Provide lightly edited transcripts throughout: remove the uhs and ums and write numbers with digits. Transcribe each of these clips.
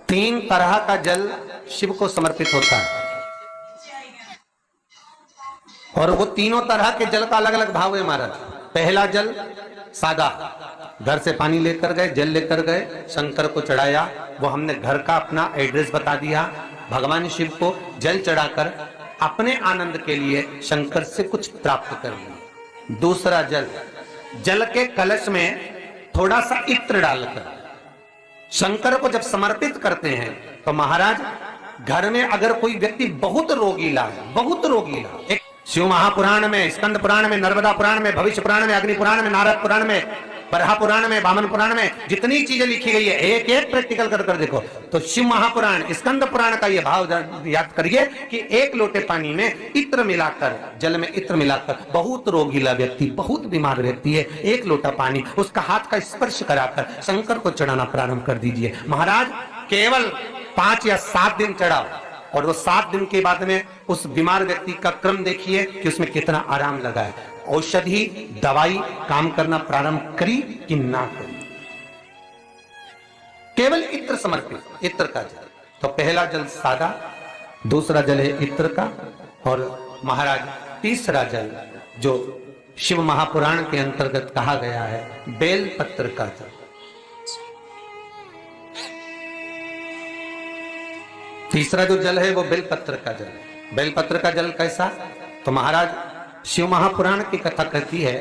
तीन तरह का जल शिव को समर्पित होता है और वो तीनों तरह के जल का अलग अलग भाव है महाराज। पहला जल सादा, घर से पानी लेकर गए, जल लेकर गए, शंकर को चढ़ाया, वो हमने घर का अपना एड्रेस बता दिया, भगवान शिव को जल चढ़ाकर अपने आनंद के लिए शंकर से कुछ प्राप्त कर लिया। दूसरा जल, जल के कलश में थोड़ा सा इत्र डालकर शंकर को जब समर्पित करते हैं तो महाराज घर में अगर कोई व्यक्ति बहुत रोगीला है, बहुत रोगीला, एक शिव महापुराण में, स्कंद पुराण में, नर्मदा पुराण में, भविष्य पुराण में, अग्नि पुराण में, नारद पुराण में, बरहा पुराण में, वामन पुराण में जितनी चीजें लिखी गई है एक एक प्रैक्टिकल कर कर देखो तो शिव महापुराण, स्कंद पुराण का ये भाव याद करिए कि एक लोटे पानी में इत्र मिलाकर, जल में इत्र मिलाकर, बहुत रोगीला व्यक्ति, बहुत बीमार व्यक्ति है, एक लोटा पानी उसका हाथ का स्पर्श कराकर शंकर को चढ़ाना प्रारंभ कर दीजिए। महाराज केवल 5 या 7 दिन चढ़ाओ और वो 7 दिन के बाद में उस बीमार व्यक्ति का क्रम देखिए कि उसमें कितना आराम लगा है। औषधि दवाई काम करना प्रारंभ करी कि ना करी। केवल इत्र समर्पित, इत्र का जल। तो पहला जल सादा, दूसरा जल है इत्र का, और महाराज तीसरा जल जो शिव महापुराण के अंतर्गत कहा गया है बेल पत्र का जल। तीसरा जो जल है वो बेलपत्र का जल है। बेलपत्र का जल कैसा? तो महाराज शिव महापुराण की कथा कहती है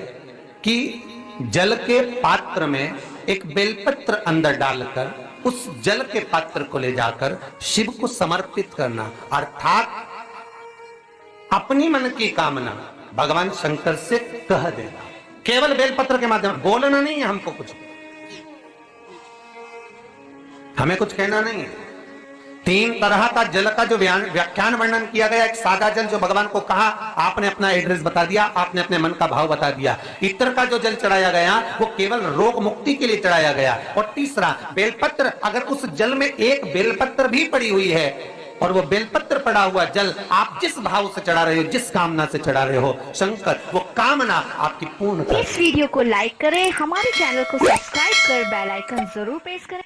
कि जल के पात्र में एक बेलपत्र अंदर डालकर उस जल के पात्र को ले जाकर शिव को समर्पित करना, अर्थात अपनी मन की कामना भगवान शंकर से कह देना, केवल बेलपत्र के माध्यम, बोलना नहीं है हमको, कुछ हमें कुछ कहना नहीं है। 3 तरह का जल का जो व्याख्यान वर्णन किया गया, एक सादा जल जो भगवान को कहा, आपने अपना एड्रेस बता दिया, आपने अपने मन का भाव बता दिया। इत्र का जो जल चढ़ाया गया वो केवल रोग मुक्ति के लिए चढ़ाया गया। और तीसरा बेलपत्र, अगर उस जल में एक बेलपत्र भी पड़ी हुई है और वो बेलपत्र पड़ा हुआ जल आप जिस भाव से चढ़ा रहे हो, जिस कामना से चढ़ा रहे हो, शंकर वो कामना आपकी पूर्ण कर। इस वीडियो को लाइक करें, हमारे चैनल को सब्सक्राइब कर बेल आइकन जरूर प्रेस करें।